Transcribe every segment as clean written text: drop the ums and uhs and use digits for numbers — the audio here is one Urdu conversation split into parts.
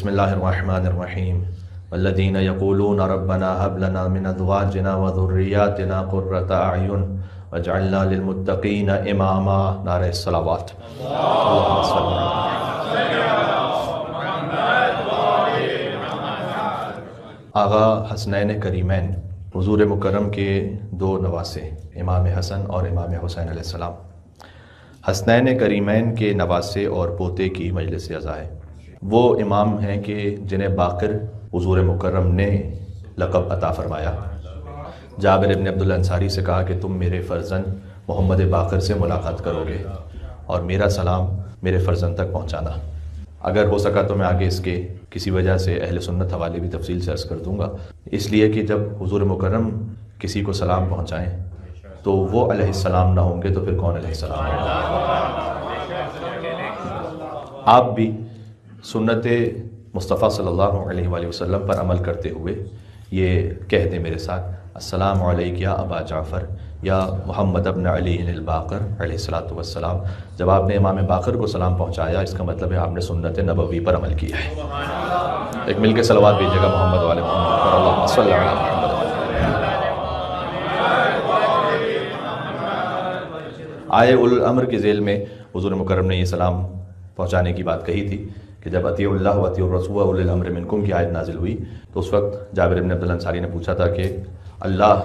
بسم اللہ الرحمن الرحیم والذین یقولون ربنا هب لنا من ازواجنا وذریاتنا قرۃ اعین واجعلنا للمتقین اماما. نعرہ الصلوات. اللہم صل آغا حسنین کریمین حضور مکرم کے دو نواسے امام حسن اور امام حسین علیہ السلام. حسنین کریمین کے نواسے اور پوتے کی مجلس عزا ہے. وہ امام ہیں کہ جنہیں باقر حضور مکرم نے لقب عطا فرمایا. جابر ابن عبداللہ انصاری سے کہا کہ تم میرے فرزند محمد باقر سے ملاقات کرو گے اور میرا سلام میرے فرزند تک پہنچانا. اگر ہو سکا تو میں آگے اس کے کسی وجہ سے اہل سنت حوالے بھی تفصیل سے عرض کر دوں گا. اس لیے کہ جب حضور مکرم کسی کو سلام پہنچائیں تو وہ علیہ السلام نہ ہوں گے تو پھر کون علیہ السلام ہوگا. آپ بھی سنت مصطفیٰ صلی اللہ علیہ وآلہ وسلم پر عمل کرتے ہوئے یہ کہہ دیں میرے ساتھ: السلام علیک یا ابا جعفر یا محمد ابن علی الباقر علیہ الصلاۃ والسلام. جب آپ نے امام باقر کو سلام پہنچایا اس کا مطلب ہے آپ نے سنت نبوی پر عمل کیا ہے. ایک مل کے صلوات بھیجیے گا محمد والے محمد پر. اللہم صل علی محمد. آئے اولو الامر کے ذیل میں حضور مکرم نے یہ سلام پہنچانے کی بات کہی تھی کہ جب اطیعوا اللہ و اطیعوا الرسول اولو الامر منکم کی آیت نازل ہوئی تو اس وقت جابر بن عبداللہ انصاری نے پوچھا تھا کہ اللہ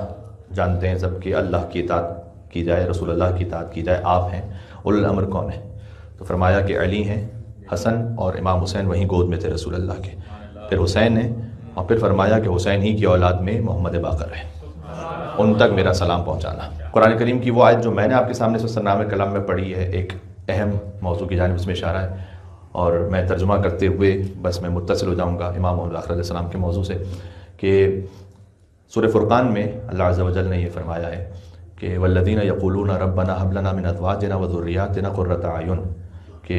جانتے ہیں سب کہ اللہ کی اطاعت کی جائے، رسول اللہ کی اطاعت کی جائے، آپ ہیں، اولو الامر کون ہیں؟ تو فرمایا کہ علی ہیں، حسن اور امام حسین وہیں گود میں تھے رسول اللہ کے، پھر حسین ہیں، اور پھر فرمایا کہ حسین ہی کی اولاد میں محمد باقر ہے، ان تک میرا سلام پہنچانا. قرآن کریم کی وہ آیت جو میں نے آپ کے سامنے سرنامہ کلام میں پڑھی ہے ایک اہم موضوع کی جانب اس میں اشارہ ہے، اور میں ترجمہ کرتے ہوئے بس میں متصل ہو جاؤں گا امام محمد باقر علیہ السلام کے موضوع سے کہ سورہ فرقان میں اللہ عز و جل نے یہ فرمایا ہے کہ والذین یقولون ربنا هب لنا من ازواجنا وذریاتنا قرۃ اعین، کہ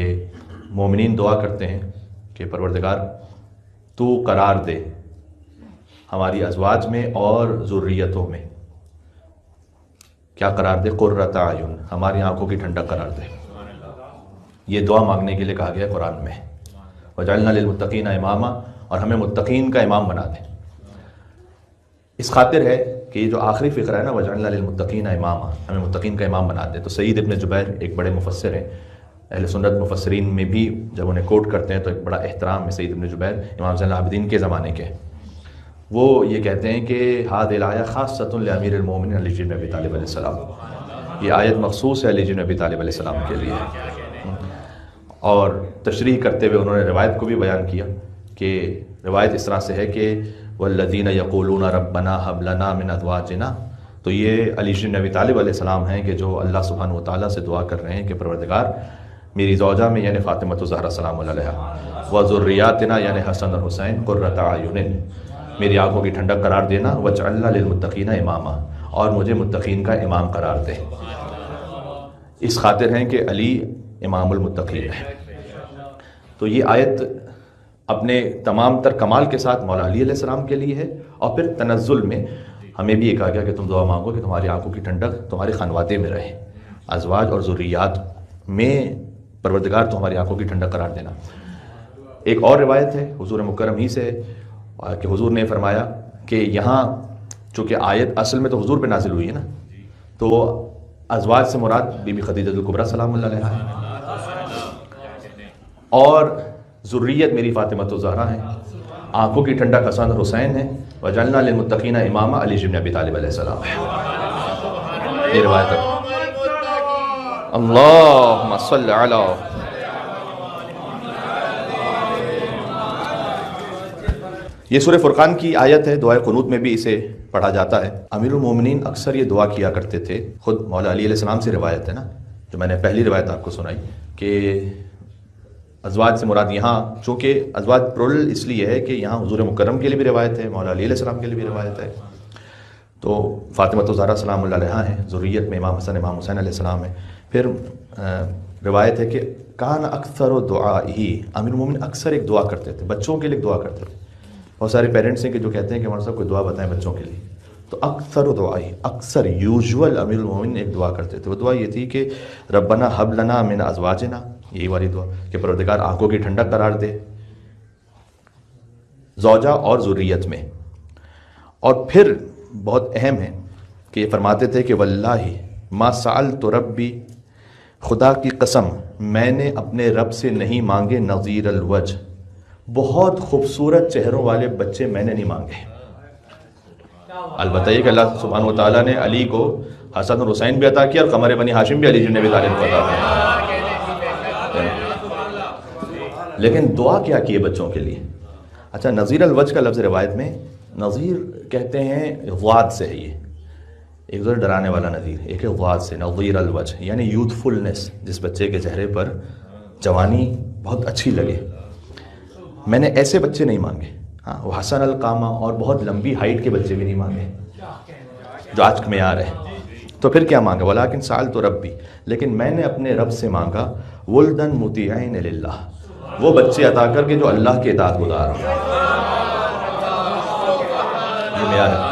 مومنین دعا کرتے ہیں کہ پروردگار تو قرار دے ہماری ازواج میں اور ذریتوں میں. کیا قرار دے؟ قرۃ اعین، ہماری آنکھوں کی ٹھنڈک قرار دے. یہ دعا مانگنے کے لیے کہا گیا قرآن میں. وجعلنا للمتقین اماما، اور ہمیں متقین کا امام بنا دیں. اس خاطر ہے کہ یہ جو آخری فقرہ ہے نا وجعلنا للمتقین اماما، ہمیں متقین کا امام بنا دیں، تو سعید ابن جبیر ایک بڑے مفسر ہیں، اہل سنت مفسرین میں بھی جب انہیں کوٹ کرتے ہیں تو ایک بڑا احترام ہے. سعید ابن جبیر امام زین العابدین کے زمانے کے، وہ یہ کہتے ہیں کہ هذه الآیہ خاصۃ لامیر المومنین علی بن ابی طالب علیہ السلام، یہ آیت مخصوص ہے علی بن ابی طالب علیہ السلام کے لیے. اور تشریح کرتے ہوئے انہوں نے روایت کو بھی بیان کیا کہ روایت اس طرح سے ہے کہ والذین یقولون ربنا هب لنا من ازواجنا، تو یہ علی بن ابی طالب علیہ السلام ہیں کہ جو اللہ سبحانہ وتعالیٰ سے دعا کر رہے ہیں کہ پروردگار میری زوجہ میں یعنی فاطمہ الزہرا سلام اللہ علیہا وذریاتنا یعنی حسن اور حسین قرۃ اعین، میری آنکھوں کی ٹھنڈک قرار دینا، وجعلنا للمتقین اماما، اور مجھے متقین کا امام قرار دے. اس خاطر ہیں کہ علی امام المتقین ہے. تو یہ آیت اپنے تمام تر کمال کے ساتھ مولا علی علیہ السلام کے لیے ہے، اور پھر تنزل میں ہمیں بھی یہ کہا گیا کہ تم دعا مانگو کہ تمہاری آنکھوں کی ٹھنڈک تمہارے خانوادے میں رہے، ازواج اور ذریات میں پروردگار تمہاری آنکھوں کی ٹھنڈک قرار دینا. ایک اور روایت ہے حضور مکرم ہی سے کہ حضور نے فرمایا کہ یہاں چونکہ آیت اصل میں تو حضور پہ نازل ہوئی ہے نا، تو ازواج سے مراد بی بی خدیجہ الکبریٰ سلام اللہ علیہا ہے، اور ذریت میری فاطمہ الزہرا ہیں، آنکھوں کی ٹھنڈک حسن اور حسین ہے، وجعلنا للمتقین اماما علی بن ابی طالب علیہ السلام ہے. یہ روایت ہے. اللہم صل علی. یہ سورہ فرقان کی آیت ہے، دعائے قنوت میں بھی اسے پڑھا جاتا ہے. امیر المومنین اکثر یہ دعا کیا کرتے تھے. خود مولا علی علیہ السلام سے روایت ہے نا، جو میں نے پہلی روایت آپ کو سنائی کہ ازواج سے مراد یہاں چونکہ ازواج پرول اس لیے ہے کہ یہاں حضور مکرم کے لیے بھی روایت ہے، مولا علی علیہ السلام کے لیے بھی روایت ہے. تو فاطمہ الزہرا سلام اللہ علیہا ہیں، ذریت میں امام حسن امام حسین علیہ السلام ہے. پھر روایت ہے کہ کان اکثر دعائہ، امیر المومنین اکثر ایک دعا کرتے تھے، بچوں کے لیے دعا کرتے تھے. بہت سارے پیرنٹس ہیں کہ جو کہتے ہیں کہ ہمارے صاحب کوئی دعا بتائیں بچوں کے لیے، تو اکثر دعائی اکثر یوزول امیر المومنین ایک دعا کرتے تھے. وہ دعا یہ تھی کہ ربنا حب لنا من ازواجنا، یہی والی دعا کہ پروردگار آنکھوں کی ٹھنڈک قرار دے زوجہ اور ذریت میں. اور پھر بہت اہم ہے کہ یہ فرماتے تھے کہ واللہ ما سألت ربی، خدا کی قسم میں نے اپنے رب سے نہیں مانگے نظیر الوجہ، بہت خوبصورت چہروں والے بچے میں نے نہیں مانگے. البتہ یہ کہ اللہ سبحانہ و تعالیٰ نے علی کو حسن اور حسین بھی عطا کیا اور قمر بنی ہاشم بھی علی بن ابی طالب کو عطا کیا. لیکن دعا کیا کی ہے بچوں کے لیے؟ اچھا، نظیر الوجہ کا لفظ روایت میں نظیر کہتے ہیں غواد سے ہے. یہ ایک ذرا ڈرانے والا نظیر، ایک ہے غواد سے، نظیر الوجہ یعنی یوتھفلنس، جس بچے کے چہرے پر جوانی بہت اچھی لگے. میں نے ایسے بچے نہیں مانگے. ہاں، وہ حسن القامہ اور بہت لمبی ہائٹ کے بچے بھی نہیں مانگے جو آج کا معیار ہے. تو پھر کیا مانگا؟ ولیکن سألت ربی، لیکن میں نے اپنے رب سے مانگا ولدن مطیعین للہ، وہ بچے عطا کر کے جو اللہ کے اطاعت گزار ہوں. یہ معیار ہے.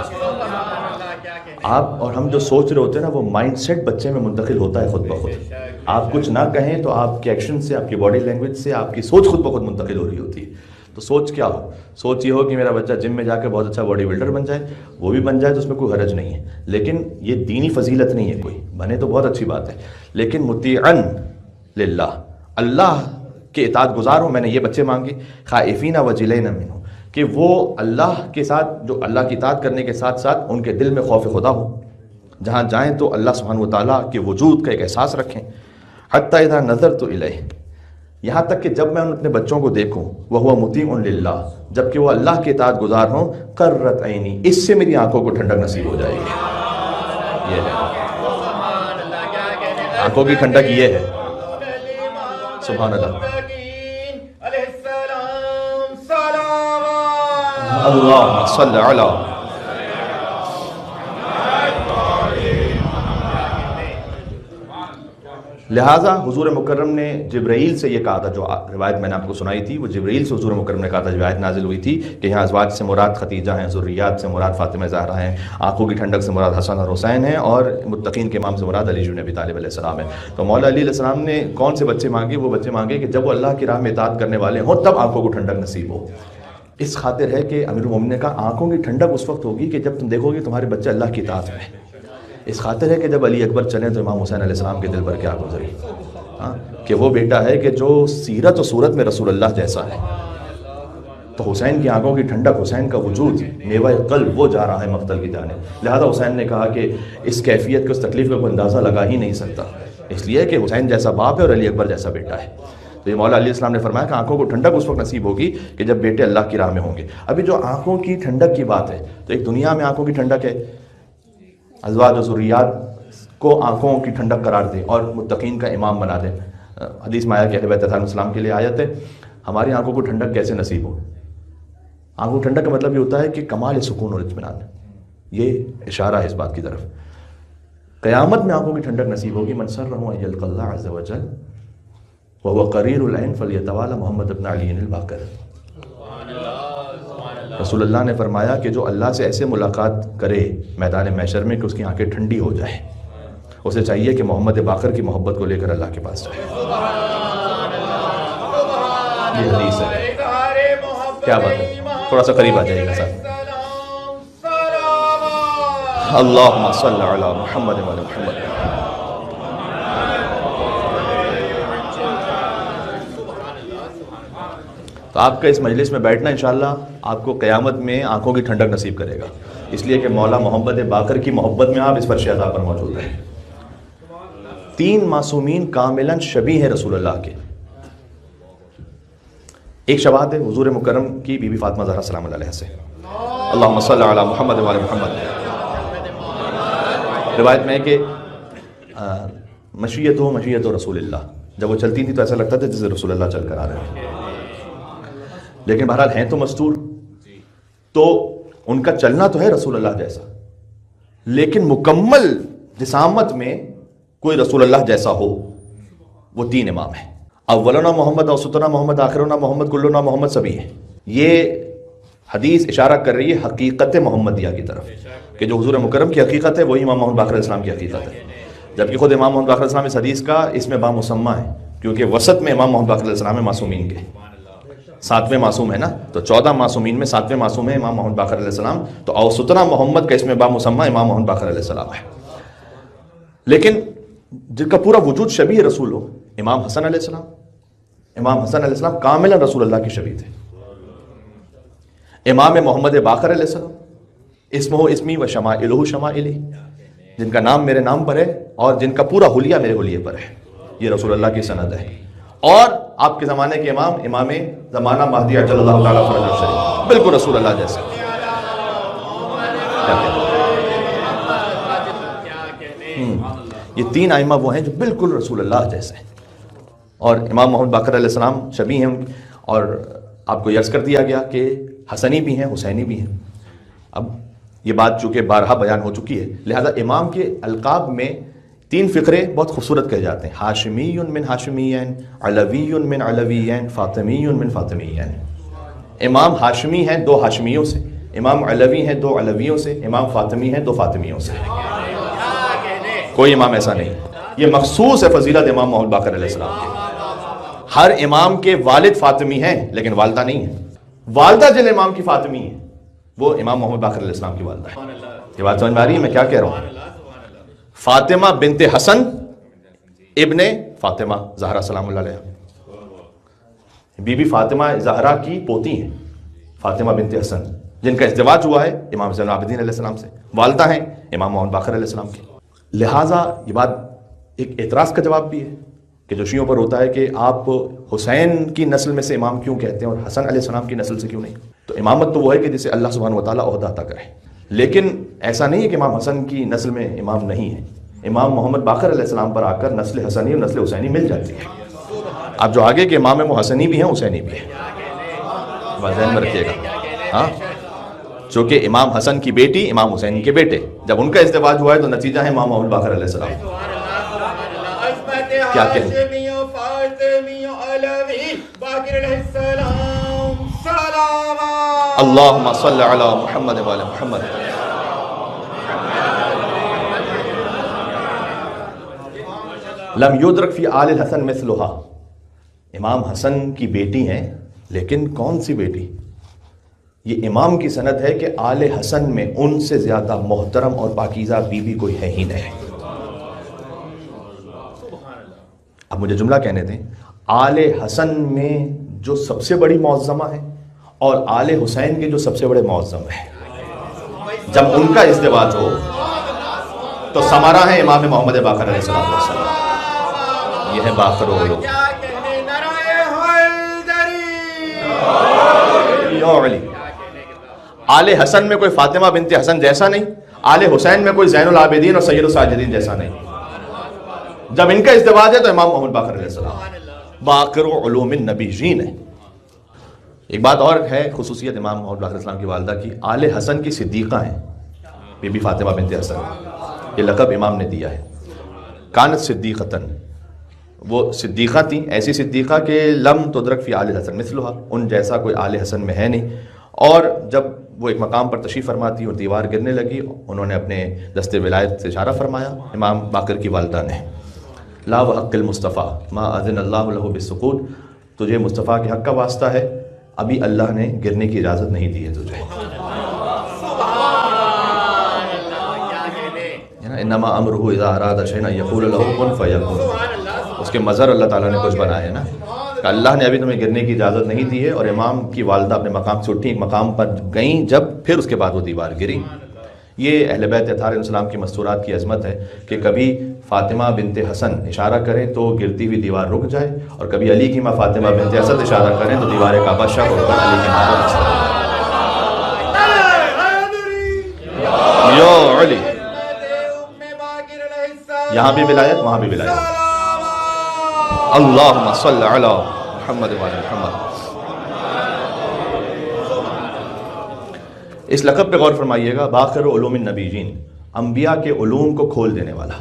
آپ اور ہم جو سوچ رہے ہوتے ہیں نا، وہ مائنڈ سیٹ بچے میں منتقل ہوتا ہے خود بخود. آپ کچھ نہ کہیں تو آپ کے ایکشن سے، آپ کی باڈی لینگویج سے آپ کی سوچ خود بخود منتقل ہو رہی ہوتی ہے. تو سوچ کیا ہو؟ سوچ یہ ہو کہ میرا بچہ جم میں جا کے بہت اچھا باڈی بلڈر بن جائے، وہ بھی بن جائے تو اس میں کوئی حرج نہیں ہے. لیکن یہ دینی فضیلت نہیں ہے، کوئی بنے تو بہت اچھی بات ہے، لیکن مطیعن للہ، اللہ کے اطاعت گزار ہوں. میں نے یہ بچے مانگے. خائفین وجلین منہ، کہ وہ اللہ کے ساتھ، جو اللہ کی اطاعت کرنے کے ساتھ ساتھ ان کے دل میں خوف خدا ہو، جہاں جائیں تو اللہ سبحانہ و تعالیٰ کے وجود کا ایک احساس رکھیں. حتی اذا نظرت الیہ، یہاں تک کہ جب میں اپنے بچوں کو دیکھوں وہو مطیع للہ، جب کہ وہ اللہ کے اطاعت گزار ہوں، قرت عینی، اس سے میری آنکھوں کو ٹھنڈک نصیب ہو جائے گی. یہ ہے آنکھوں کی ٹھنڈک، یہ ہے. سبحان اللہ. اللہم صلی علی. لہٰذا حضور مکرم نے جبرائیل سے یہ کہا تھا، جو روایت میں نے آپ کو سنائی تھی، وہ جبرائیل سے حضور مکرم نے کہا تھا، جو آیت نازل ہوئی تھی کہ یہاں ازواج سے مراد خدیجہ ہیں، ذریات سے مراد فاطمہ زہرا ہیں، آنکھوں کی ٹھنڈک سے مراد حسن اور حسین ہیں، اور متقین کے امام سے مراد علی بن ابی طالب علیہ السلام ہیں. تو مولا علی علیہ السلام نے کون سے بچے مانگے؟ وہ بچے مانگے کہ جب وہ اللہ کی راہ میں اطاعت کرنے والے ہوں تب آنکھوں کو ٹھنڈک نصیب ہو. اس خاطر ہے کہ امیر المومنین نے کہا آنکھوں کی ٹھنڈک اس وقت ہوگی کہ جب تم دیکھو گے تمہارے بچے اللہ کی اطاعت میں. اس خاطر ہے کہ جب علی اکبر چلیں تو امام حسین علیہ السلام کے دل پر کیا گزری، کہ وہ بیٹا ہے کہ جو سیرت و صورت میں رسول اللہ جیسا ہے. تو حسین کی آنکھوں کی ٹھنڈک، حسین کا وجود، میوہ قلب، وہ جا رہا ہے مقتل کی جانب. لہذا حسین نے کہا کہ اس کیفیت کو، اس تکلیف کا کوئی اندازہ لگا ہی نہیں سکتا، اس لیے کہ حسین جیسا باپ ہے اور علی اکبر جیسا بیٹا ہے. تو یہ مولا علیہ السلام نے فرمایا کہ آنکھوں کو ٹھنڈک اس وقت نصیب ہوگی کہ جب بیٹے اللہ کی راہ میں ہوں گے. ابھی جو آنکھوں کی ٹھنڈک کی بات ہے، تو ایک دنیا میں آنکھوں کی ٹھنڈک ہے، ازواج و ذریات کو آنکھوں کی ٹھنڈک قرار دے اور متقین کا امام بنا دے. حدیث میں آیا کہ اہل بیت علیہ السلام کے لیے آیت ہے، ہماری آنکھوں کو ٹھنڈک کیسے نصیب ہو؟ آنکھوں ٹھنڈک کا مطلب یہ ہوتا ہے کہ کمال سکون اور اطمینان. یہ اشارہ ہے اس بات کی طرف. قیامت میں آنکھوں کی ٹھنڈک نصیب ہوگی. من سرہ ان یلقى اللہ عز وجل وهو قریر العین فلیتوالى محمد بن علی الباقر. رسول اللہ نے فرمایا کہ جو اللہ سے ایسے ملاقات کرے میدان محشر میں کہ اس کی آنکھیں ٹھنڈی ہو جائے، اسے چاہیے کہ محمد باقر کی محبت کو لے کر اللہ کے پاس جائے. یہ حدیث ہے. کیا بات ہے، تھوڑا سا قریب آ جائیے گا ساتھ. اللہم صلی علی محمد و علی محمد. تو آپ کا اس مجلس میں بیٹھنا انشاءاللہ آپ کو قیامت میں آنکھوں کی ٹھنڈک نصیب کرے گا، اس لیے کہ مولا محمد باقر کی محبت میں آپ اس فرش عطا پر موجود ہیں. 3 معصومین کاملاً شبیہ ہیں رسول اللہ کے. ایک شباہت ہے حضور مکرم کی بی بی فاطمہ زہرا سلام اللہ علیہ سے. اللہم صلی علی محمد و علی محمد. روایت میں ہے کہ مشیت رسول اللہ، جب وہ چلتی تھی تو ایسا لگتا تھا جیسے رسول اللہ چل کر آ رہے ہیں، لیکن بہرحال ہیں تو مستور، تو ان کا چلنا تو ہے رسول اللہ جیسا، لیکن مکمل جسامت میں کوئی رسول اللہ جیسا ہو. وہ 3 امام ہیں. اولنا محمد، اوسطنا محمد، آخرنا محمد، کلنا محمد، سبھی ہیں. یہ حدیث اشارہ کر رہی ہے حقیقت محمدیہ کی طرف، کہ جو حضور مکرم کی حقیقت ہے وہی امام محمد باقر علیہ السلام کی حقیقت ہے. جبکہ خود امام محمد باقر علیہ السلام اس حدیث کا اس میں بامسمہ ہے، کیونکہ وسط میں امام محمد باقر علیہ السلام ہے معصومین کے. 7ویں معصوم ہے نا، تو 14 معصومین میں 7ویں معصوم ہے امام محمد باقر علیہ السلام، تو اوسطنا محمد کا اسم بامسمہ امام محمد باقر علیہ السلام ہے۔ لیکن جن کا پورا وجود شبیہ رسول ہو، امام حسن علیہ السلام، امام حسن علیہ السلام کاملا رسول اللہ کی شبیہ تھے۔ امام محمد باقر علیہ السلام اسمہ اسمی و شمائلہ شمائلی، جن کا نام میرے نام پر ہے اور جن کا پورا حلیہ میرے حلیے پر ہے، یہ رسول اللہ کی سند ہے۔ اور آپ کے زمانے کے امام زمانہ مہدی عجل اللہ تعالیٰ فرجہ شریف، بالکل رسول اللہ جیسے۔ یہ 3 ائمہ وہ ہیں جو بالکل رسول اللہ جیسے ہیں، اور امام محمد باقر علیہ السلام شبیہ ہیں۔ اور آپ کو عرض کر دیا گیا کہ حسنی بھی ہیں، حسینی بھی ہیں۔ اب یہ بات چونکہ بارہا بیان ہو چکی ہے، لہذا امام کے القاب میں 3 فقرے بہت خوبصورت کہے جاتے ہیں: ہاشمی من ہاشمیین، علوی من علویین، فاطمی من فاطمیین۔ امام ہاشمی ہیں 2 ہاشمیوں سے، امام علوی ہیں 2 علویوں سے، امام فاطمی ہیں 2 فاطمیوں سے۔ کوئی امام ایسا نہیں، یہ مخصوص ہے فضیلت امام محمد باقر علیہ السلام کی۔ ہر امام کے والد فاطمی ہیں لیکن والدہ نہیں ہیں۔ والدہ جن امام کی فاطمی ہیں وہ امام محمد باقر علیہ السلام کی والدہ ہے۔ یہ بات سمجھ میں آ رہی ہے میں کیا کہہ رہا ہوں؟ فاطمہ بنت حسن ابن فاطمہ زہرا سلام اللہ علیہ، بی بی فاطمہ زہرا کی پوتی ہیں فاطمہ بنت حسن، جن کا ازدواج ہوا ہے امام زین العابدین علیہ السلام سے، والدہ ہیں امام محمد باقر علیہ السلام کی۔ لہٰذا یہ بات ایک اعتراض کا جواب بھی ہے کہ جو شیعوں پر ہوتا ہے کہ آپ حسین کی نسل میں سے امام کیوں کہتے ہیں اور حسن علیہ السلام کی نسل سے کیوں نہیں؟ تو امامت تو وہ ہے کہ جسے اللہ سبحانہ و تعالیٰ عہدہ عطا کرے، لیکن ایسا نہیں ہے کہ امام حسن کی نسل میں امام نہیں ہے۔ امام محمد باقر علیہ السلام پر آ کر نسل حسنی اور نسل حسینی مل جاتی ہے۔ اب جو آگے کے امام ہیں وہ حسنی بھی ہیں حسینی بھی ہیں، بات ذہن میں رکھیے گا۔ ہاں، چونکہ امام حسن کی بیٹی امام حسین کے بیٹے، جب ان کا ازدواج ہوا ہے تو نتیجہ ہے امام محمد باقر علیہ السلام۔ کیا کہیں اللہم صلی علی محمد وعلی محمد۔ لم یدرک فی آل الحسن مثلہا، امام حسن کی بیٹی ہیں لیکن کون سی بیٹی؟ یہ امام کی سند ہے کہ آل حسن میں ان سے زیادہ محترم اور پاکیزہ بیوی کوئی ہے ہی نہیں۔ اب مجھے جملہ کہنے دیں، آل حسن میں جو سب سے بڑی معظمہ ہے اور آل حسین کے جو سب سے بڑے معظم ہیں، جب ان کا ازدواج ہو تو ثمرہ ہے امام محمد باقر علیہ السلام۔ یہ ہے باقر و علو۔ آل حسن میں کوئی فاطمہ بنت حسن جیسا نہیں، آل حسین میں کوئی زین العابدین اور سید الساجدین جیسا نہیں۔ جب ان کا ازدواج ہے تو امام محمد باقر علیہ السلام باقر و علوم النبیین ہے۔ ایک بات اور ہے خصوصیت امام محمد باقر علیہ السلام کی والدہ کی، آل حسن کی صدیقہ ہیں بی بی فاطمہ بنت حسن، یہ لقب امام نے دیا ہے۔ کانت صدیقتن، وہ صدیقہ تھیں، ایسی صدیقہ کہ لم تدرک فی آل حسن مثلہا، ان جیسا کوئی آل حسن میں ہے نہیں۔ اور جب وہ ایک مقام پر تشریف فرما تھی اور دیوار گرنے لگی، انہوں نے اپنے دست ولایت سے اشارہ فرمایا امام باقر کی والدہ نے، لا وحق المصطفیٰ ما اذن اللہ لہ بالسقوط، تجھے مصطفیٰ کے حق کا واسطہ ہے، ابھی اللہ نے گرنے کی اجازت نہیں دی ہے تجھے۔ انما امرہ اذا اراد شیئا ان یقول لہ کن فیکون، اس کے مظہر اللہ تعالیٰ نے کچھ بنائے نا، کہ اللہ نے ابھی تمہیں گرنے کی اجازت نہیں دی ہے۔ اور امام کی والدہ اپنے مقام سے اٹھی، ایک مقام پر گئیں جب، پھر اس کے بعد وہ دیوار گری۔ یہ اہل بیت اطہار علیہ السلام کی مستورات کی عظمت ہے کہ کبھی فاطمہ بنت حسن اشارہ کریں تو گرتی ہوئی دیوار رک جائے، اور کبھی علی کی ماں فاطمہ بنت اسد اشارہ کریں تو دیوار کعبہ شق ہو کر علی کے ہاتھوں یو علی۔ یہاں بھی ولایت وہاں بھی ولایت۔ اللہم صلی علی محمد وعلی محمد۔ اس لقب پہ غور فرمائیے گا، باقر علوم النبیین، انبیاء کے علوم کو کھول دینے والا،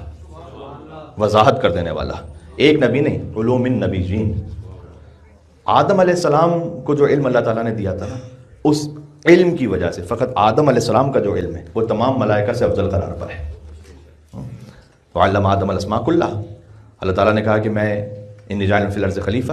وضاحت کر دینے والا، ایک نبی نہیں، علوم النبیین۔ آدم علیہ السلام کو جو علم اللہ تعالیٰ نے دیا تھا نا، اس علم کی وجہ سے فقط آدم علیہ السلام کا جو علم ہے وہ تمام ملائکہ سے افضل قرار پر ہے۔ وعلم آدم الاسماء کلھا، اللہ تعالیٰ نے کہا کہ میں انی جاعل فی الارض خلیفہ،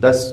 10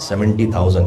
70,000,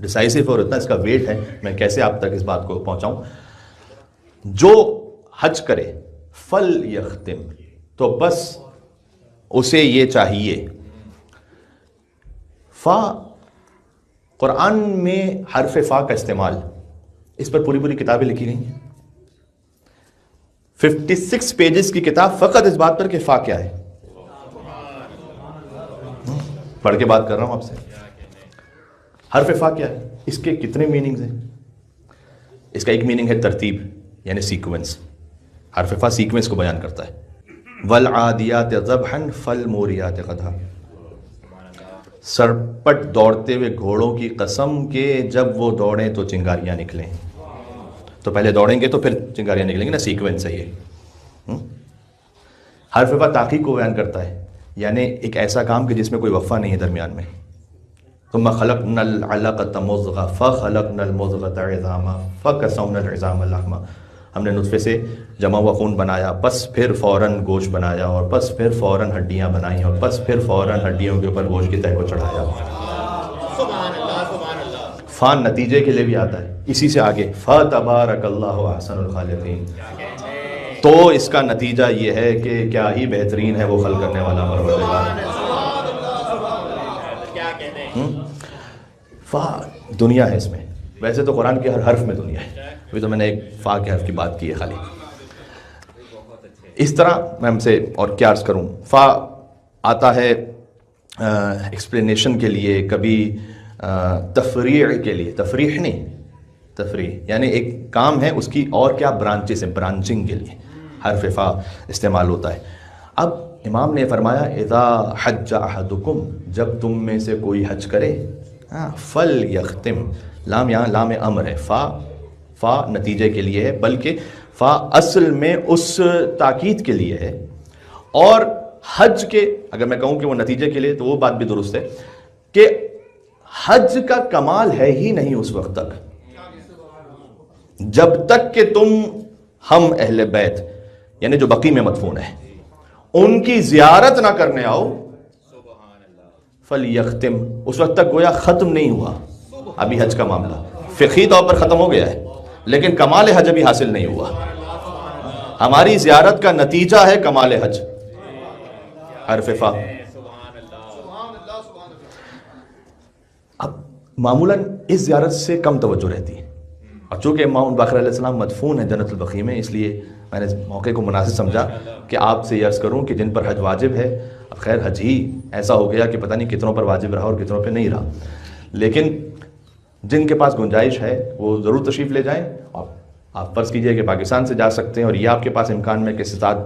ڈسائسو اور اتنا اس کا ویٹ ہے، میں کیسے آپ تک اس بات کو پہنچاؤں. جو حج کرے فل یختم، تو بس اسے یہ چاہیے. فا، قرآن میں حرف فا کا استعمال، اس پر پوری کتابیں لکھی گئی ہیں. 56 پیجز کی کتاب فقط اس بات پر کہ فا کیا ہے. پڑھ کے بات کر رہا ہوں آپ سے. حرف فا کیا ہے، اس کے کتنے میننگز ہیں؟ اس کا ایک میننگ ہے ترتیب، یعنی سیکوینس. حرف فا سیکوینس کو بیان کرتا ہے. والعادیات ذبحا فالموریات قدحا، سرپٹ دوڑتے ہوئے گھوڑوں کی قسم کہ جب وہ دوڑیں تو چنگاریاں نکلیں. تو پہلے دوڑیں گے تو پھر چنگاریاں نکلیں گی نا، سیکوینس ہے یہ. حرف فا تحقیق کو بیان کرتا ہے، یعنی ایک ایسا کام کہ جس میں کوئی وقفہ نہیں ہے درمیان میں. ثم خلقنا العلقۃ مضغۃ فخلقنا المضغۃ عظاما فکسونا العظام لحما، ہم نے نطفے سے جمع ہوا خون بنایا، پس پھر فوراً گوشت بنایا، اور پس پھر فوراً ہڈیاں بنائیں، اور پس پھر فوراً ہڈیوں کے اوپر گوشت کی تہہ کو چڑھایا. فان نتیجے کے لیے بھی آتا ہے. اسی سے آگے فتبارک اللہ احسن الخالقین، تو اس کا نتیجہ یہ ہے کہ کیا ہی بہترین ہے وہ خلق کرنے والا پروردگار. فا دنیا ہے اس میں، ویسے تو قرآن کے ہر حرف میں دنیا ہے. ابھی تو میں نے ایک فا کے حرف کی بات کی ہے خالی. اس طرح میں ہم سے اور کیا عرض کروں، فا آتا ہے ایکسپلینیشن کے لیے، کبھی تفریع کے لیے. تفریح نہیں، تفریح یعنی ایک کام ہے اس کی اور کیا برانچز ہیں، برانچنگ کے لیے حرف فا استعمال ہوتا ہے. اب امام نے فرمایا اذا حج احدکم، جب تم میں سے کوئی حج کرے، فل یختم، لام یہاں لام امر ہے. فا نتیجے کے لیے ہے، بلکہ فا اصل میں اس تاکید کے لیے ہے. اور حج کے اگر میں کہوں کہ وہ نتیجے کے لیے تو وہ بات بھی درست ہے کہ حج کا کمال ہے ہی نہیں اس وقت تک جب تک کہ تم ہم اہل بیت یعنی جو بقی میں مدفون ہے ان کی زیارت نہ کرنے آؤ. فَلْيَخْتِمْ، اس وقت تک گویا ختم نہیں ہوا ابھی حج کا معاملہ. فقہی طور پر ختم ہو گیا ہے لیکن کمال حج ابھی حاصل نہیں ہوا. ہماری زیارت کا نتیجہ ہے کمال حج، حرف فا. اب معمولاً اس زیارت سے کم توجہ رہتی ہے، اور چونکہ امام باقر علیہ السلام مدفون ہیں جنت البقیع میں، اس لیے میں نے موقع کو مناسب سمجھا کہ آپ سے یہ عرض کروں کہ جن پر حج واجب ہے، اب خیر حج ہی ایسا ہو گیا کہ پتہ نہیں کتنوں پر واجب رہا اور کتنوں پہ نہیں رہا، لیکن جن کے پاس گنجائش ہے وہ ضرور تشریف لے جائیں. اور آپ فرض کیجئے کہ پاکستان سے جا سکتے ہیں اور یہ آپ کے پاس امکان میں کہ استطاعت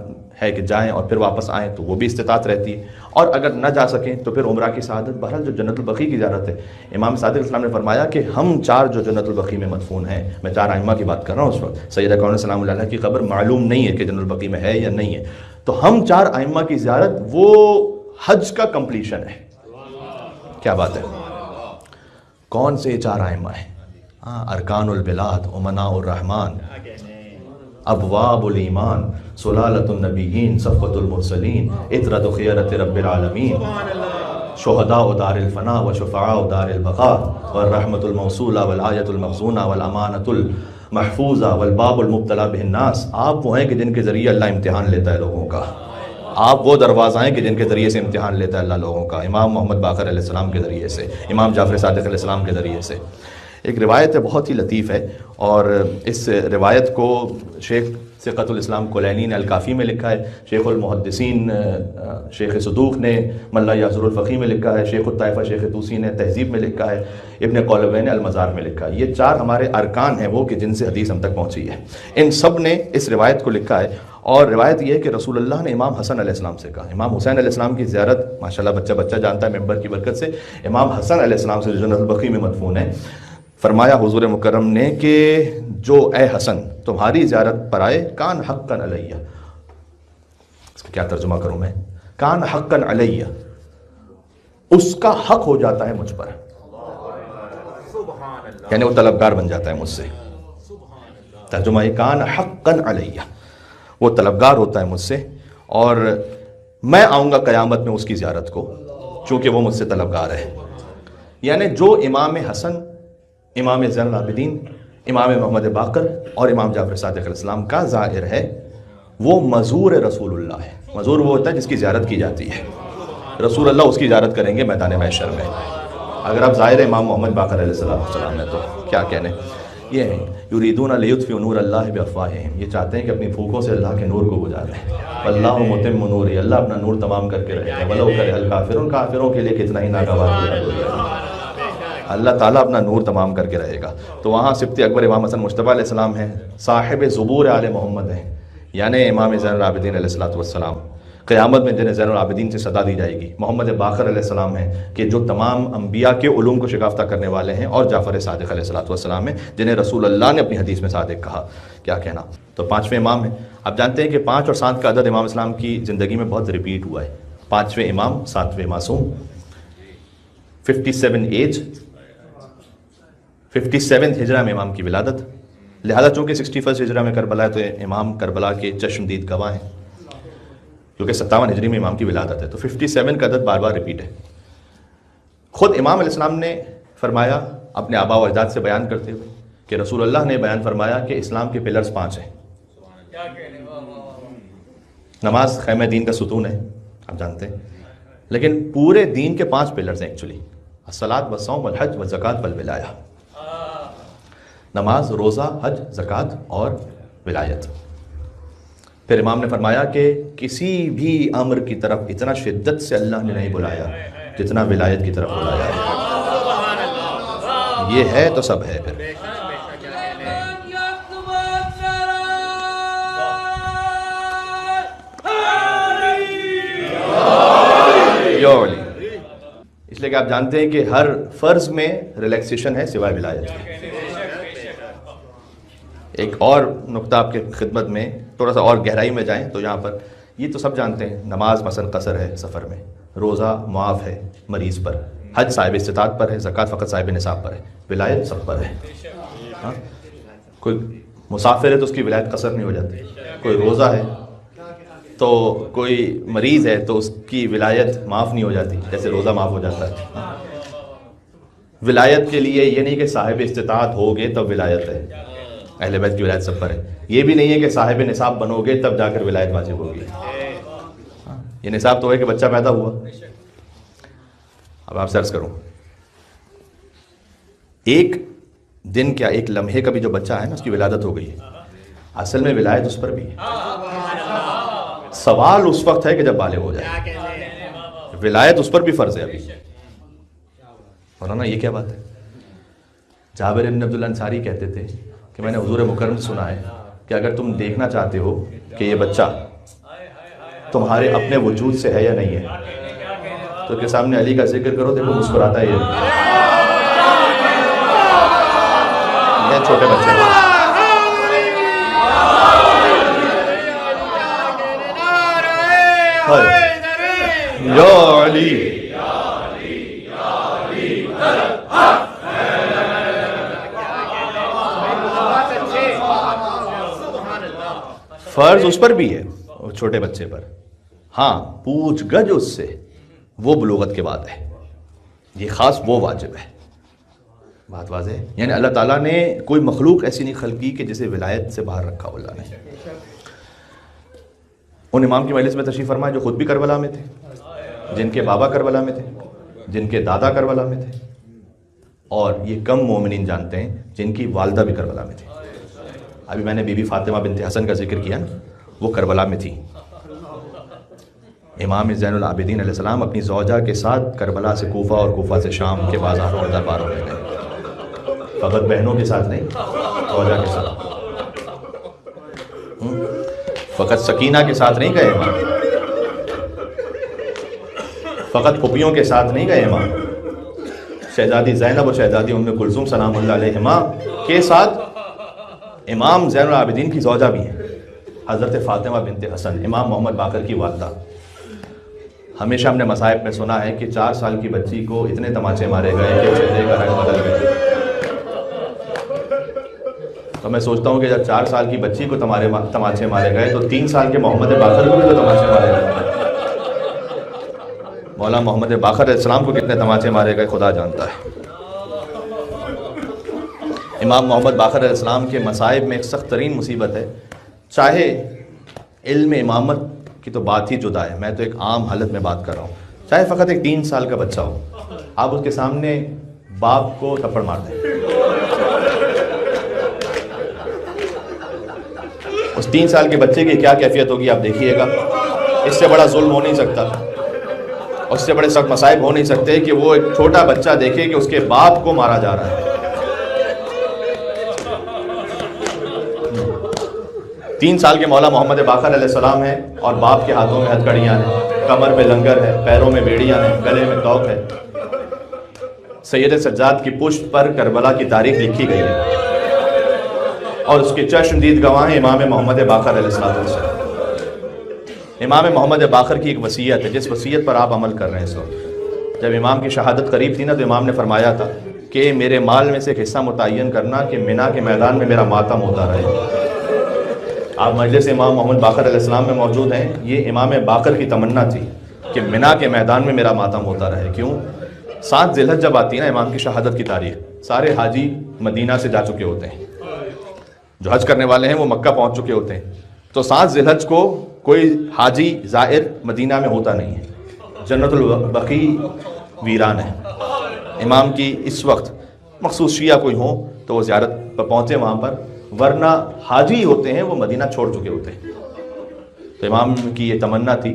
ہے کہ جائیں اور پھر واپس آئیں تو وہ بھی استطاعت رہتی ہے. اور اگر نہ جا سکیں تو پھر عمرہ کی سعادت. بہرحال جو جنت البقیع کی زیارت ہے، امام صادق السلام نے فرمایا کہ ہم چار جو جنت البقیع میں مدفون ہیں، میں چار ائمہ کی بات کر رہا ہوں اس وقت، سیدہ کون سلام اللہ علیہ کی قبر معلوم نہیں ہے کہ جنت البقیع میں ہے یا نہیں ہے، تو ہم چار ائمہ کی زیارت وہ حج کا کمپلیشن ہے. کیا بات ہے! کون سے چار ائمہ ہیں؟ ارکان البلاد، امناء الرحمن، ابواب الایمان، سلالۃ النبیین، صفوۃ المرسلین، عطرۃ خیرۃ رب العالمین، شہداء دار الفنا و شفعاء دار البقاء، والرحمۃ الموصولہ والآیۃ المخزونہ والامانۃ المحفوظہ والباب المبتلی بہ الناس. آپ وہ ہیں کہ جن کے ذریعے اللہ امتحان لیتا ہے لوگوں کا. آپ وہ دروازہ ہیں کہ جن کے ذریعے سے امتحان لیتا ہے اللہ لوگوں کا. امام محمد باقر علیہ السلام کے ذریعے سے، امام جعفر صادق علیہ السلام کے ذریعے سے. ایک روایت ہے بہت ہی لطیف ہے، اور اس روایت کو شیخ ثقۃ الاسلام کلینی نے الکافی میں لکھا ہے، شیخ المحدثین شیخ صدوق نے من لا یحضر الفقیہ میں لکھا ہے، شیخ الطائفہ شیخ طوسی نے تہذیب میں لکھا ہے، ابن قولوی نے المزار میں لکھا ہے. یہ چار ہمارے ارکان ہیں وہ کہ جن سے حدیث ہم تک پہنچی ہے. ان سب نے اس روایت کو لکھا ہے، اور روایت یہ ہے کہ رسول اللہ نے امام حسن علیہ السلام سے کہا. امام حسین علیہ السلام کی زیارت ماشاءاللہ بچہ بچہ جانتا ہے ممبر کی برکت سے. امام حسن علیہ السلام سے جو جنت البقیع میں مدفون ہے، فرمایا حضور مکرم نے کہ جو اے حسن تمہاری زیارت پر آئے، کان حقا علیہ، اس کا کیا ترجمہ کروں میں، کان حقا علیہ، اس کا حق ہو جاتا ہے مجھ پر، یعنی وہ طلبگار بن جاتا ہے مجھ سے. ترجمہ ہے کان حقا علیہ، وہ طلبگار ہوتا ہے مجھ سے، اور میں آؤں گا قیامت میں اس کی زیارت کو چونکہ وہ مجھ سے طلبگار ہے. یعنی جو امام حسن امام زین العابدین، امام محمد باقر اور امام جعفر صادق علیہ السلام کا زائر ہے، وہ مزور رسول اللہ ہے۔ مزور وہ ہوتا ہے جس کی زیارت کی جاتی ہے، رسول اللہ اس کی زیارت کریں گے میدان محشر میں۔ اگر آپ زائر امام محمد باقر علیہ السلام ہیں تو کیا کہنے، یہ ہے یریدون لیطفئوا نور اللہ بافواہہم، یہ چاہتے ہیں کہ اپنی پھونکوں سے اللہ کے نور کو بجھا دیں۔ واللہ متم نورہ، اللہ اپنا نور تمام کر کے رہے گا۔ ولو کرہ الکافرون، کافروں کے لیے کتنا ہی ناگوار ہے، اللہ تعالیٰ اپنا نور تمام کر کے رہے گا۔ تو وہاں سبط اکبر امام حسن مجتبیٰ علیہ السلام ہیں، صاحب زبور آل محمد ہیں، یعنی امام زین العابدین علیہ السلام، قیامت میں جنہیں زین العابدین سے صدا دی جائے گی۔ محمد باقر علیہ السلام ہیں کہ جو تمام انبیاء کے علوم کو شکافتہ کرنے والے ہیں، اور جعفر صادق علیہ السلام ہیں جنہیں رسول اللہ نے اپنی حدیث میں صادق کہا۔ کیا کہنا، تو پانچویں امام ہیں۔ آپ جانتے ہیں کہ 5 اور 7 کا عدد امام اسلام کی زندگی میں بہت ریپیٹ ہوا ہے، 5ویں امام، 7ویں معصوم، 57 ایج، 57 ہجرہ میں امام کی ولادت، لہذا چونکہ 61 ہجرہ میں کربلا ہے تو امام کربلا کے چشمدید گواہ ہیں، کیونکہ 57 ہجری میں امام کی ولادت ہے، تو 57 کا عدد بار بار ریپیٹ ہے۔ خود امام علیہ السلام نے فرمایا اپنے آباء و اجداد سے بیان کرتے ہوئے کہ رسول اللہ نے بیان فرمایا کہ اسلام کے پلرز 5 ہیں۔ نماز خیمہ دین کا ستون ہے، آپ جانتے ہیں، لیکن پورے دین کے 5 پلرز ہیں ایکچولی، الصلاۃ والصوم والحج والزکوٰۃ والولایہ، نماز، روزہ، حج، زکوٰۃ اور ولایت۔ پھر امام نے فرمایا کہ کسی بھی امر کی طرف اتنا شدت سے اللہ نے نہیں بلایا جتنا ولایت کی طرف بلایا ہے، یہ ہے تو سب ہے۔ پھر اس لیے کہ آپ جانتے ہیں کہ ہر فرض میں ریلیکسیشن ہے سوائے ولایت کے۔ ایک اور نقطہ آپ کے خدمت میں، تھوڑا سا اور گہرائی میں جائیں تو یہاں پر یہ تو سب جانتے ہیں، نماز مثلا قصر ہے سفر میں، روزہ معاف ہے مریض پر، حج صاحب استطاعت پر ہے، زکوٰۃ فقط صاحب نصاب پر ہے، ولایت سب پر ہے۔ ہاں، کوئی مسافر ہے تو اس کی ولایت قصر نہیں ہو جاتی، کوئی روزہ ہے تو کوئی مریض ہے تو اس کی ولایت معاف نہیں ہو جاتی جیسے روزہ معاف ہو جاتا ہے۔ ولایت کے لیے یہ نہیں کہ صاحب استطاعت ہوگے تب ولایت ہے، اہل بیت کی ولایت سب پر ہے۔ یہ بھی نہیں ہے کہ صاحب نصاب بنو گے تب جا کر ولایت واجب ہوگی، یہ نصاب تو ہے کہ بچہ پیدا ہوا۔ اب آپ سے عرض کروں، ایک دن کیا ایک لمحے کا بھی جو بچہ ہے نا، اس کی ولادت ہو گئی ہے، اصل میں ولایت اس پر بھی ہے۔ سوال اس وقت ہے کہ جب بالغ ہو جائے، ولایت اس پر بھی فرض ہے ابھی۔ مولانا یہ کیا بات ہے؟ جابر بن عبداللہ انصاری کہتے تھے کہ میں نے حضور مکرم سے سنا ہے کہ اگر تم دیکھنا چاہتے ہو کہ یہ بچہ تمہارے اپنے وجود سے ہے یا نہیں ہے تو کے سامنے علی کا ذکر کرو، دیکھو مسکراتا ہے یہ چھوٹے بچے ہیں۔ یا علی فرض اس پر بھی ہے، چھوٹے بچے پر، ہاں پوچھ گچھ اس سے وہ بلوغت کے بعد ہے، یہ خاص وہ واجب ہے۔ بات واضح ہے، یعنی اللہ تعالیٰ نے کوئی مخلوق ایسی نہیں خلق کی کہ جسے ولایت سے باہر رکھا ہو اللہ نے۔ ان امام کی مجلس میں تشریف فرمائے جو خود بھی کربلا میں تھے، جن کے بابا کربلا میں تھے، جن کے دادا کربلا میں تھے، اور یہ کم مومنین جانتے ہیں جن کی والدہ بھی کربلا میں تھی۔ ابھی میں نے بی بی فاطمہ بنت حسن کا ذکر کیا نا، وہ کربلا میں تھی۔ امام زین العابدین علیہ السلام اپنی زوجہ کے ساتھ کربلا سے کوفہ اور کوفہ سے شام کے بازاروں اور درباروں میں گئے، فقط بہنوں کے ساتھ نہیں، زوجہ کے ساتھ، فقط سکینہ کے ساتھ نہیں گئے امام، فقط پھپھیوں کے ساتھ نہیں گئے امام، شہزادی زینب اور شہزادی ام کلثوم سلام اللہ علیہما کے ساتھ امام زین العابدین کی زوجہ بھی ہیں، حضرت فاطمہ بنت حسن، امام محمد باقر کی والدہ۔ ہمیشہ ہم نے مصائب میں سنا ہے کہ 4 سال کی بچی کو اتنے تماچے مارے گئے کہ چہرے کا رنگ بدل گیا۔ تو میں سوچتا ہوں کہ جب 4 سال کی بچی کو تماچے مارے گئے تو 3 سال کے محمد باقر کو بھی تو تماچے مارے گئے۔ مولا محمد باقر علیہ السلام کو کتنے تماچے مارے گئے خدا جانتا ہے۔ امام محمد باقر علیہ السلام کے مصائب میں ایک سخت ترین مصیبت ہے، چاہے علم امامت کی تو بات ہی جدا ہے، میں تو ایک عام حالت میں بات کر رہا ہوں، چاہے فقط ایک 3 سال کا بچہ ہو، آپ اس کے سامنے باپ کو تھپڑ مار دیں، اس 3 سال کے بچے کی کیا کیفیت ہوگی آپ دیکھیے گا۔ اس سے بڑا ظلم ہو نہیں سکتا، اس سے بڑے سخت مصائب ہو نہیں سکتے کہ وہ ایک چھوٹا بچہ دیکھے کہ اس کے باپ کو مارا جا رہا ہے۔ 3 سال کے مولا محمد باقر علیہ السلام ہیں اور باپ کے ہاتھوں میں ہتھکڑیاں ہیں، کمر پہ لنگر ہے، پیروں میں بیڑیاں ہیں، گلے میں توق ہے۔ سید سجاد کی پشت پر کربلا کی تاریخ لکھی گئی ہے اور اس کے چشمدید گواہ ہیں امام محمد باقر علیہ السلام۔ امام محمد باقر کی ایک وصیت ہے جس وصیت پر آپ عمل کر رہے ہیں اس وقت۔ جب امام کی شہادت قریب تھی نا تو امام نے فرمایا تھا کہ میرے مال میں سے ایک حصہ متعین کرنا کہ مینا کے میدان میں میرا ماتم ہوتا رہے۔ آپ مجلس امام محمد باقر علیہ السلام میں موجود ہیں، یہ امام باقر کی تمنا تھی کہ مینا کے میدان میں میرا ماتم ہوتا رہے۔ کیوں؟ 7 ذی الحجہ جب آتی ہے نا امام کی شہادت کی تاریخ، سارے حاجی مدینہ سے جا چکے ہوتے ہیں، جو حج کرنے والے ہیں وہ مکہ پہنچ چکے ہوتے ہیں، تو 7 ذی الحجہ کو کوئی حاجی زائر مدینہ میں ہوتا نہیں ہے، جنت البقیع ویران ہے۔ امام کی اس وقت مخصوص شیعہ کوئی ہوں تو وہ زیارت پر پہنچے وہاں پر، ورنہ حاجی ہوتے ہیں وہ مدینہ چھوڑ چکے ہوتے ہیں۔ تو امام کی یہ تمنا تھی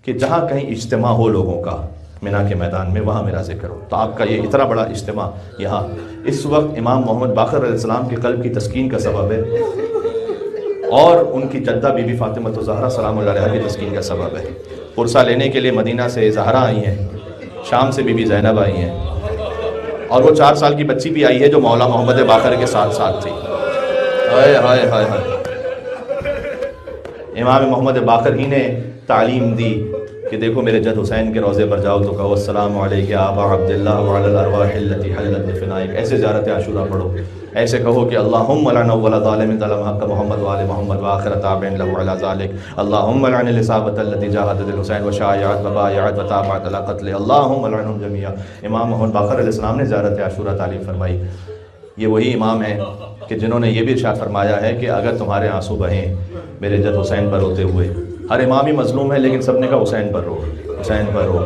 کہ جہاں کہیں اجتماع ہو لوگوں کا مینا کے میدان میں وہاں میرا ذکر ہو، تو آپ کا یہ اتنا بڑا اجتماع یہاں اس وقت امام محمد باقر علیہ السلام کے قلب کی تسکین کا سبب ہے، اور ان کی جدہ بی بی فاطمہ الزہرا سلام اللہ علیہا کی تسکین کا سبب ہے۔ پرسہ لینے کے لیے مدینہ سے زہرا آئی ہیں، شام سے بی بی زینب آئی ہیں، اور وہ 4 سال کی بچی بھی آئی ہے جو مولا محمد باقر کے ساتھ تھی۔ ہائے ہائے ہائے ہائے، امام محمد باقر ہی نے تعلیم دی کہ دیکھو میرے جد حسین کے روضے پر جاؤ تو کہو السلام علیک ابا عبداللہ وعلی الارواح التي حلت بفنائک، ایسے زیارت عاشورہ پڑھو، ایسے کہو کہ اللہم لعن اول ظالم ظلم حق محمد وآل محمد وآخر تابع له علی ذلك، اللہم لعن العصابۃ التي جاہدت الحسین وشایعت وبایعت وتابعت علی قتل، اللہم لعنهم جميعا۔ امام محمد باقر علیہ السلام نے زیارت عاشورہ تعلیم فرمائی۔ یہ وہی امام ہیں کہ جنہوں نے یہ بھی ارشاد فرمایا ہے کہ اگر تمہارے آنسو بہیں میرے جد حسین پر ہوتے ہوئے، ہر امام ہی مظلوم ہے لیکن سب نے کہا حسین پر رو، حسین پر رو،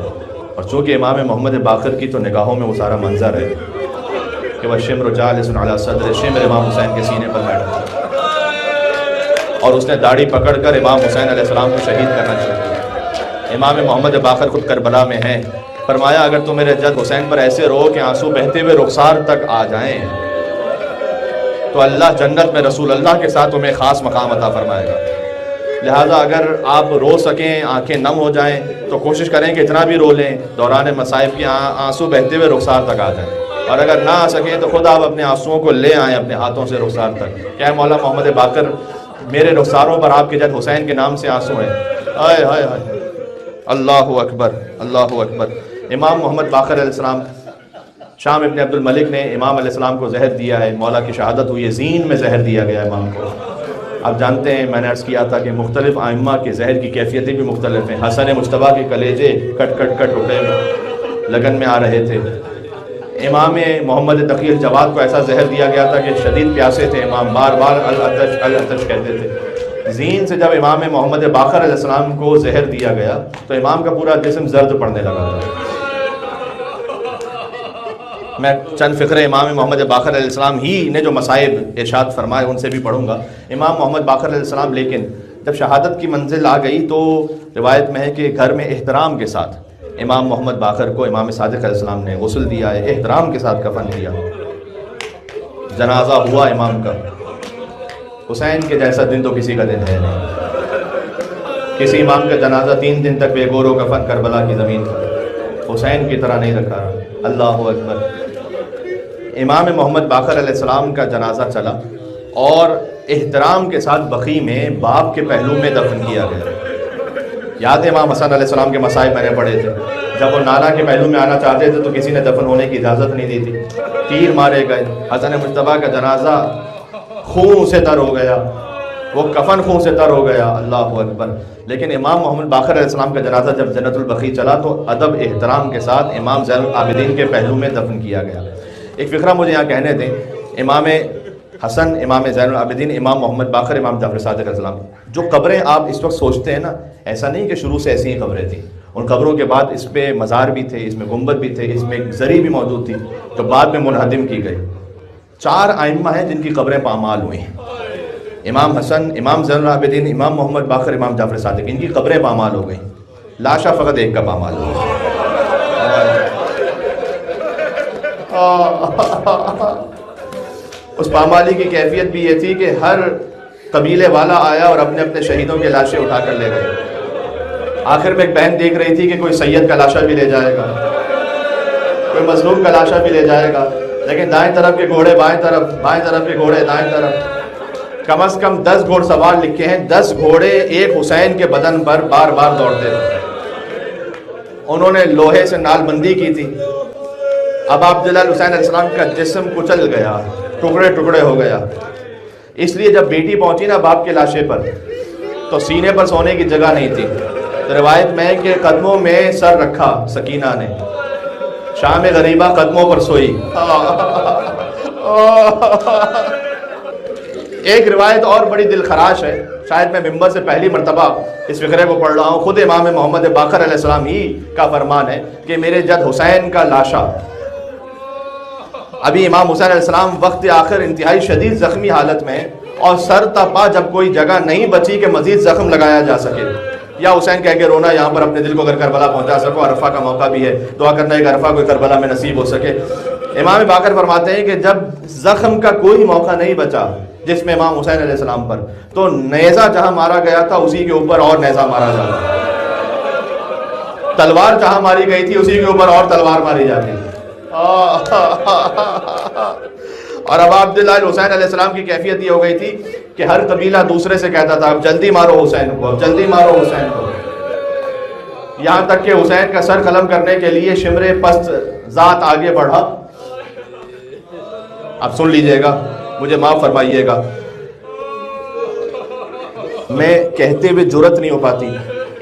اور چونکہ امام محمد باقر کی تو نگاہوں میں وہ سارا منظر ہے کہ وہ شمر جالس علی صدر، شمر امام حسین کے سینے پر بیٹھا اور اس نے داڑھی پکڑ کر امام حسین علیہ السلام کو شہید کرنا چاہیا۔ امام محمد باقر خود کربلا میں ہیں، فرمایا اگر تم میرے جد حسین پر ایسے رو کہ آنسو بہتے ہوئے رخسار تک آ جائیں تو اللہ جنت میں رسول اللہ کے ساتھ تمہیں خاص مقام عطا فرمائے گا۔ لہٰذا اگر آپ رو سکیں، آنکھیں نم ہو جائیں تو کوشش کریں کہ اتنا بھی رو لیں دوران مصائب کی آنسو بہتے ہوئے رخسار تک آ جائیں، اور اگر نہ آ سکیں تو خود آپ اپنے آنسوؤں کو لے آئیں اپنے ہاتھوں سے رخسار تک، کہ مولا محمد باقر میرے رخساروں پر آپ کے جد حسین کے نام سے آنسو ہیں۔ ہائے ہائے ہائے، اللہ اکبر اللہ اکبر۔ امام محمد باقر علیہ السلام، شام ابن عبد الملک نے امام علیہ السلام کو زہر دیا ہے، مولا کی شہادت ہوئی ہے، زین میں زہر دیا گیا امام کو۔ آپ جانتے ہیں میں نے عرض کیا تھا کہ مختلف ائمہ کے زہر کی کیفیتیں بھی مختلف ہیں۔ حسن مجتبیٰ کے کلیجے کٹ کٹ کٹ اٹھے لگن میں آ رہے تھے، امام محمد تقی الجواد کو ایسا زہر دیا گیا تھا کہ شدید پیاسے تھے، امام بار بار العطش العطش کہتے تھے۔ زین سے جب امام محمد باقر علیہ السلام کو زہر دیا گیا تو امام کا پورا جسم زرد پڑنے لگا تھا۔ میں چند فقرے امام محمد باقر علیہ السلام ہی نے جو مصائب ارشاد فرمائے ان سے بھی پڑھوں گا۔ امام محمد باقر علیہ السلام لیکن جب شہادت کی منزل آ گئی تو روایت میں ہے کہ گھر میں احترام کے ساتھ امام محمد باقر کو امام صادق علیہ السلام نے غسل دیا ہے، احترام کے ساتھ کفن دیا، جنازہ ہوا امام کا۔ حسین کے جیسا دن تو کسی کا دن ہے نہیں، کسی امام کا جنازہ 3 دن تک بے گور و کفن کربلا کی زمین پر، حسین کی طرح نہیں رکھا۔ اللہ اکبر۔ امام محمد باقر علیہ السلام کا جنازہ چلا اور احترام کے ساتھ بقیع میں باپ کے پہلو میں دفن کیا گیا۔ یاد ہے امام حسن علیہ السلام کے مصائب میں نے پڑھے تھے، جب وہ نانا کے پہلو میں آنا چاہتے تھے تو کسی نے دفن ہونے کی اجازت نہیں دی تھی، تیر مارے گئے، حسن مجتبیٰ کا جنازہ خون سے تر ہو گیا، وہ کفن خون سے تر ہو گیا۔ اللہ اکبر۔ لیکن امام محمد باقر علیہ السلام کا جنازہ جب جنت البقیع چلا تو ادب احترام کے ساتھ امام زین العابدین کے پہلو میں دفن کیا گیا۔ ایک فقرہ مجھے یہاں کہنے دیں، امام حسن امام زین العابدین، امام محمد باقر، امام جعفر صادق علیہ السلام، جو قبریں آپ اس وقت سوچتے ہیں نا، ایسا نہیں کہ شروع سے ایسی ہی قبریں تھیں، ان قبروں کے بعد اس پہ مزار بھی تھے، اس میں گنبد بھی تھے، اس میں ایک زری بھی موجود تھی جو بعد میں منہدم کی گئی۔ 4 ائمہ ہیں جن کی قبریں پامال ہوئی ہیں، امام حسن، امام زین العابدین، امام محمد باقر، امام جعفر صادق، ان کی قبریں پامال ہو گئیں، لاشا فقط ایک کا پامال ہو گئی۔ اس پامالی کی کیفیت بھی یہ تھی کہ ہر قبیلے والا آیا اور اپنے اپنے شہیدوں کے لاشیں اٹھا کر لے گئے۔ آخر میں ایک بہن دیکھ رہی تھی کہ کوئی سید کا لاشا بھی لے جائے گا، کوئی مظلوم کا لاشا بھی لے جائے گا، لیکن دائیں طرف کے گھوڑے بائیں طرف، بائیں طرف کے گھوڑے دائیں طرف، کم از کم 10 گھوڑ سوار لکھے ہیں، 10 گھوڑے ایک حسین کے بدن پر بار بار دوڑتے تھے۔ انہوں نے لوہے سے نال بندی کی تھی۔ اب عبداللہ حسین علیہ السلام کا جسم کچل گیا، ٹکڑے ٹکڑے ہو گیا، اس لیے جب بیٹی پہنچی نا باپ کے لاشے پر تو سینے پر سونے کی جگہ نہیں تھی، روایت میں کہ قدموں میں سر رکھا سکینہ نے، شام غریبہ قدموں پر سوئی۔ ایک روایت اور بڑی دل خراش ہے، شاید میں ممبر سے پہلی مرتبہ اس فقرے کو پڑھ رہا ہوں، خود امام محمد باقر علیہ السلام ہی کا فرمان ہے کہ میرے جد حسین کا لاشا، ابھی امام حسین علیہ السلام وقت آخر انتہائی شدید زخمی حالت میں، اور سر تا پا جب کوئی جگہ نہیں بچی کہ مزید زخم لگایا جا سکے، یا حسین کہہ کے رونا یہاں پر اپنے دل کو اگر کربلا پہنچا سکو، عرفہ کا موقع بھی ہے، دعا کرنا ہے کہ عرفہ کوئی کربلا میں نصیب ہو سکے۔ امام باقر فرماتے ہیں کہ جب زخم کا کوئی موقع نہیں بچا جس میں امام حسین علیہ السلام پر، تو نیزہ جہاں مارا گیا تھا اسی کے اوپر اور نیزہ مارا جاتا، تلوار جہاں ماری گئی تھی اسی کے اوپر اور تلوار ماری جاتی۔ اور اب عبداللہ حسین علیہ السلام کی کیفیت یہ ہو گئی تھی کہ ہر قبیلہ دوسرے سے کہتا تھا اب جلدی مارو حسین کو، اب جلدی مارو حسین کو، یہاں تک کہ حسین کا سر قلم کرنے کے لیے شمر پست ذات آگے بڑھا۔ اب سن لیجئے گا، مجھے معاف فرمائیے گا، میں کہتے ہوئے جرت نہیں ہو پاتی،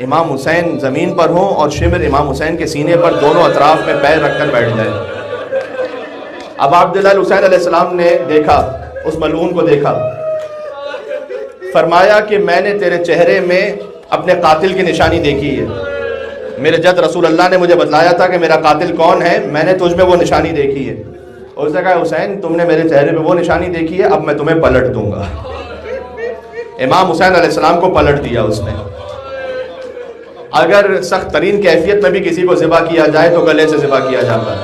امام حسین زمین پر ہوں اور شمر امام حسین کے سینے پر دونوں اطراف میں پیر رکھ کر بیٹھ جائے۔ اب عبداللہ حسین علیہ السلام نے دیکھا، اس ملعون کو دیکھا، فرمایا کہ میں نے تیرے چہرے میں اپنے قاتل کی نشانی دیکھی ہے، میرے جد رسول اللہ نے مجھے بتلایا تھا کہ میرا قاتل کون ہے، میں نے تجھ میں وہ نشانی دیکھی ہے۔ اور اس نے کہا حسین تم نے میرے چہرے پہ وہ نشانی دیکھی ہے، اب میں تمہیں پلٹ دوں گا۔ امام حسین علیہ السلام کو پلٹ دیا اس نے۔ اگر سخت ترین کیفیت میں بھی کسی کو ذبح کیا جائے تو گلے سے ذبح کیا جاتا ہے،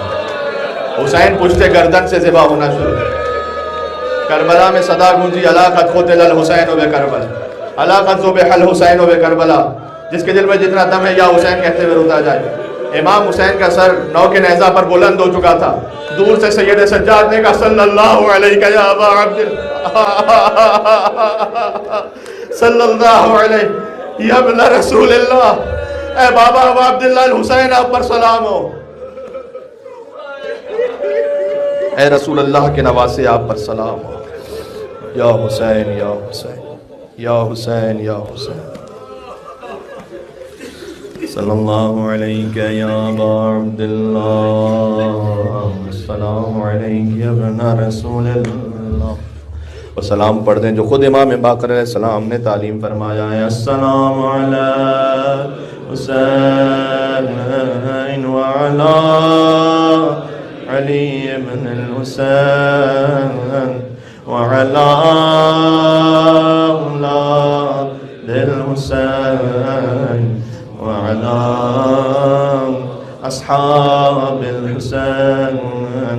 حسین پشت گردن سے ذبح ہونا شروع۔ کربلا میں صدا گونجی الا قد قتل الحسین بکربلا، الا قد ذبح الحسین بکربلا، جس کے دل میں جتنا دم ہے یا حسین کہتے ہوئے روتا جائے۔ امام حسین کا سر نو کے نیزہ پر بلند ہو چکا تھا، دور سے سید سجاد نے کہا صلی اللہ علیہ یا ابا عبداللہ، صلی اللہ علیہ یا ابن رسول اللہ، اے بابا ابا عبداللہ الحسین آپ پر سلام ہو، اے رسول اللہ کے نواسے آپ پر سلام ہو، یا حسین یا حسین یا حسین یا حسین، صلی اللہ علیہ یا ابا عبداللہ، السلام علیہ یا ابن رسول اللہ۔ اور سلام پڑھ دیں جو خود امام باقر علیہ السلام نے تعلیم فرمایا ہے، السلام علی حسین وعلی علی بن الحسین وعلی اولاد الحسین وعلی اصحاب الحسین